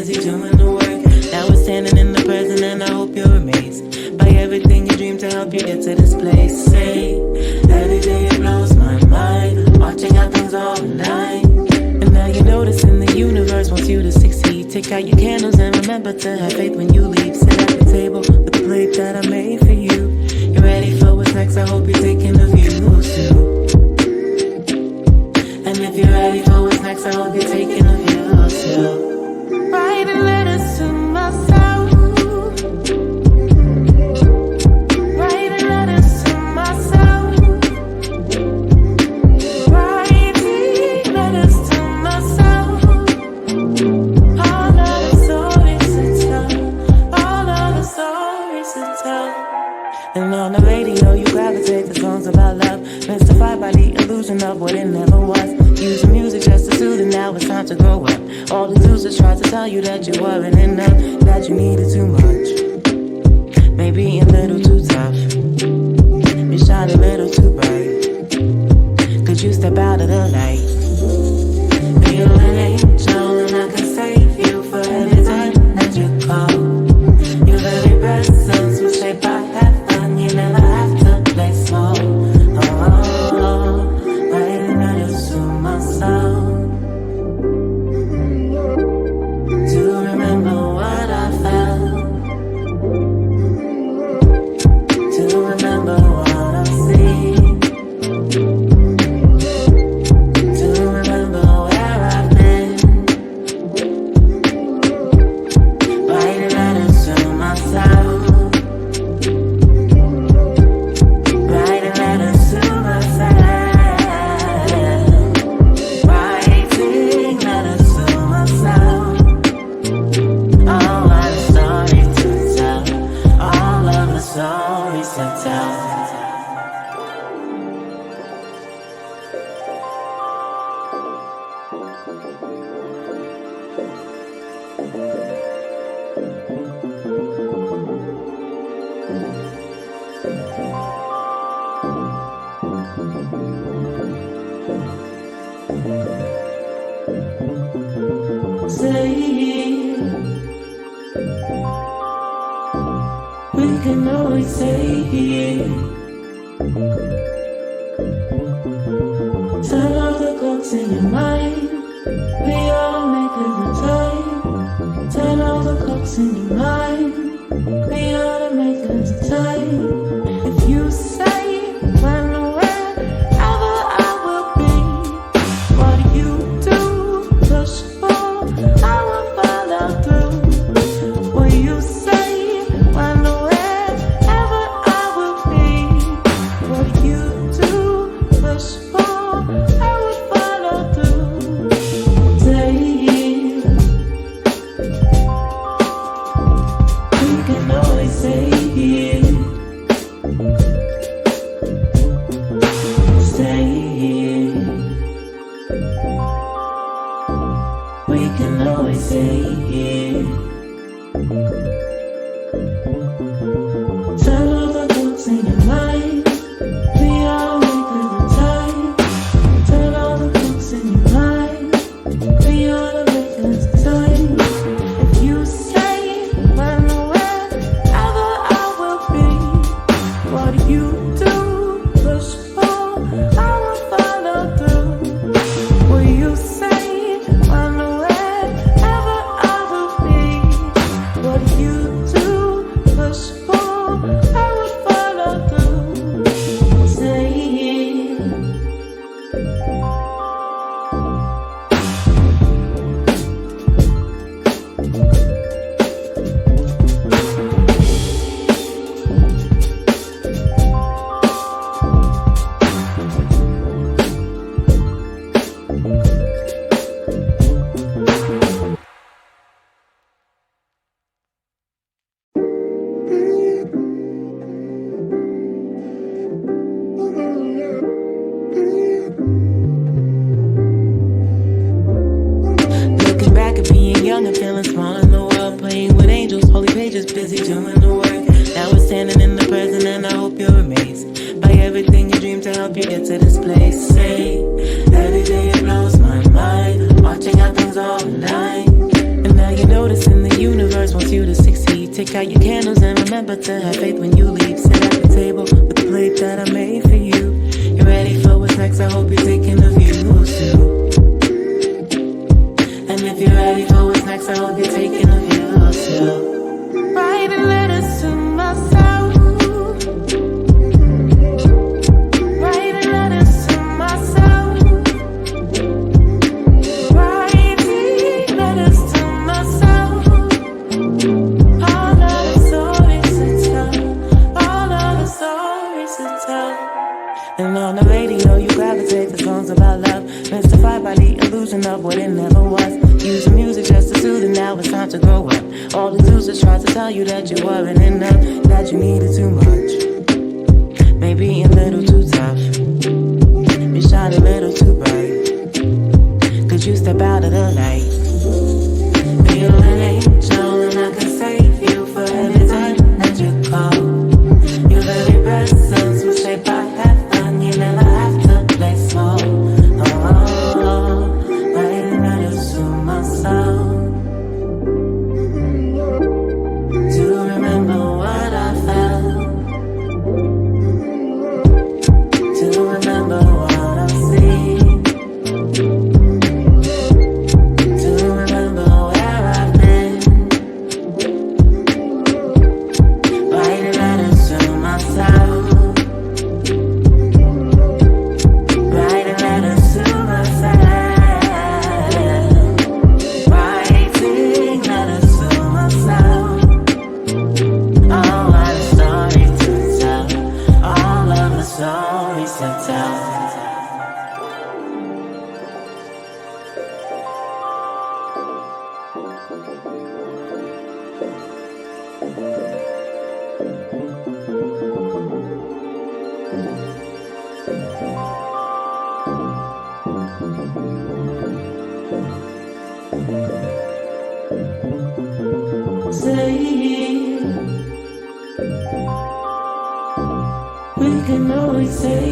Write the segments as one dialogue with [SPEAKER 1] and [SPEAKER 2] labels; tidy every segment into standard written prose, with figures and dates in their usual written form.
[SPEAKER 1] busy doing the work. Now we're standing in the present and I hope you're amazed by everything you dream to help you get to this place. Say, every day it blows my mind, watching how things all night. And now you're noticing the universe wants you to succeed. Take out your candles and remember to have faith when you leave. Sit at the table with the plate that I made for you. You're ready for what's next, I hope you're taking a view too. And if you're ready for what's next, I hope you're taking a view too. Writing letters to myself, writing letters to myself, writing letters to myself. All of the stories to tell, all of the stories to tell. And on the radio you gravitate to songs about love, mystified by the illusion of what it never was. Using music just to soothe, and now it's time to grow up. All the excuses try to tell you that you weren't enough, that you needed too much, maybe a little too tough. You shine a little too bright. Could you step out of the light? Be an angel and I can save you for every time that you call. Your very presence was shaped by heaven. You never have to play small. Writing letters to myself to remember what I felt, to remember what I've seen, to remember where I've been. Writing letters to myself, writing letters to myself, writing letters to myself. All of the stories to tell, all of the stories to tell. Say, we can always say, turn off the clocks in your mind. We all make it the time. Turn off the clocks in your mind. We ought to make it the time. If you say when or wherever I will be, what do you do? Push for, I will follow through. What you say when or wherever I will be, what do you do? Push for, I will follow through. Say, we can always Take out your candles and remember to have faith when you leave. Sit at the table with the plate that I made for you. You ready for what's next? I hope you're thinking of you too. And if you're ready for what's next, I hope you're taking of you too. Writing letters to myself. Writing letters to myself. Writing letters to myself. All of the stories to tell. All of the stories to tell. And on the radio you gravitate to songs about love, mystified by the illusion of what it never was. Using music just to soothe, and now it's time to grow up. All the excuses try to tell you that you weren't enough, that you needed too much, maybe a little too tough. You shine a little too bright. Could you step out of the light? Be an angel and I can save you for any time that you call. Your very presence will shape our heaven. You never have to play small. Writing letters to myself to remember what I felt, to remember what I've seen, to remember where I've been. Writing letters to myself. Writing letters to myself. Writing letters to myself. All of the stories to tell. All of the stories to tell. Say we can always say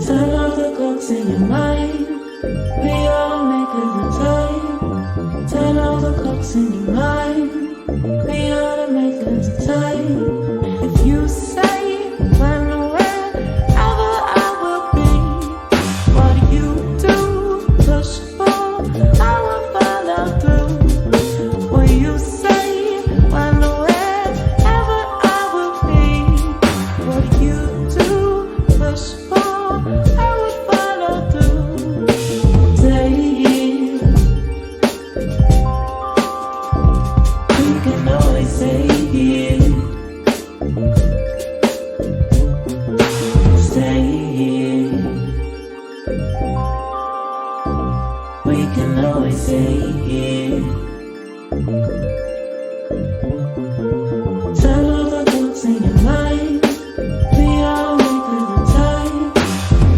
[SPEAKER 1] turn off the clocks in your mind. We are makers of time. Turn off the clocks in your mind. We are the makers of time. If you say when or wherever I will be, what do you do? Push for, I will follow through. What you say when or wherever I will be, what do you do? Push for, I will follow through. Say we can always say stay here. We can always say turn off the clocks in your mind. We are makers of time.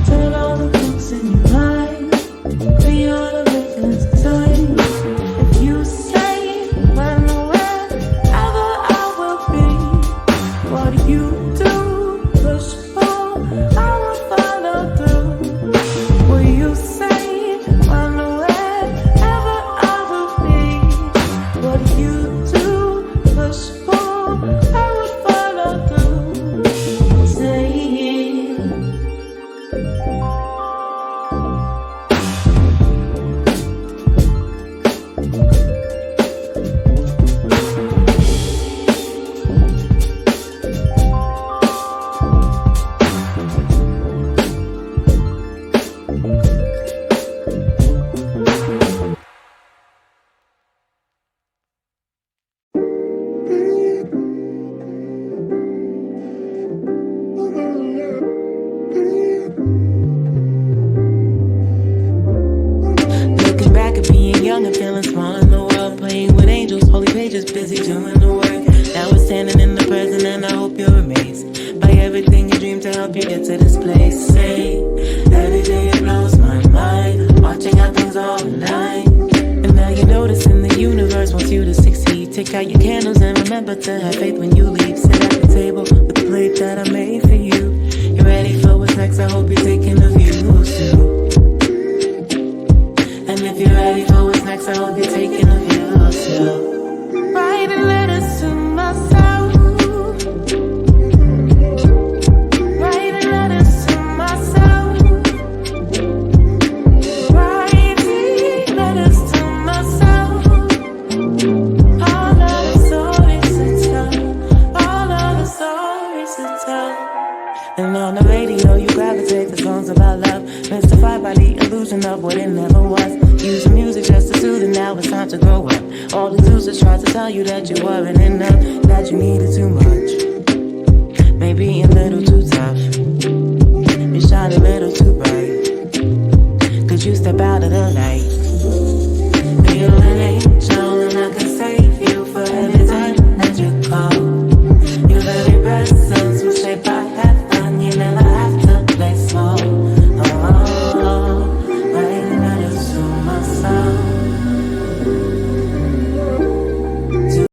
[SPEAKER 1] Turn off the clocks in your mind. We are the makers of time. If you say when or wherever I will be, what do you do? Push for, I will follow through. Will you say when or wherever I will be, what do you do? Push for, I will follow through. Say looking back at being young and feeling small in the world, playing with angels, holy pages, busy doing the work. Now we're standing in the present and I hope you're amazed by everything you dreamed to help you get to this place. Say, every day it blows my mind, watching how things all align. And now you notice in the universe wants you to succeed. Take out your candles and remember to have faith when you leave. Sit at the table with the plate that I made for you. You ready for what's next? I hope you're thinking of you too. And if you're ready for what's next, next I will be taking a view still. Writing letters to myself. Writing letters to myself. Writing letters to myself. All of the stories to tell. All of the stories to tell. And on the radio you gravitate to songs about love, mystified by the illusion of what it never was. Using music just to soothe, and now it's time to grow up. All the losers try to tell you that you weren't enough, that you needed too much, maybe a little too tough. You shine a little too bright. Could you step out of the light?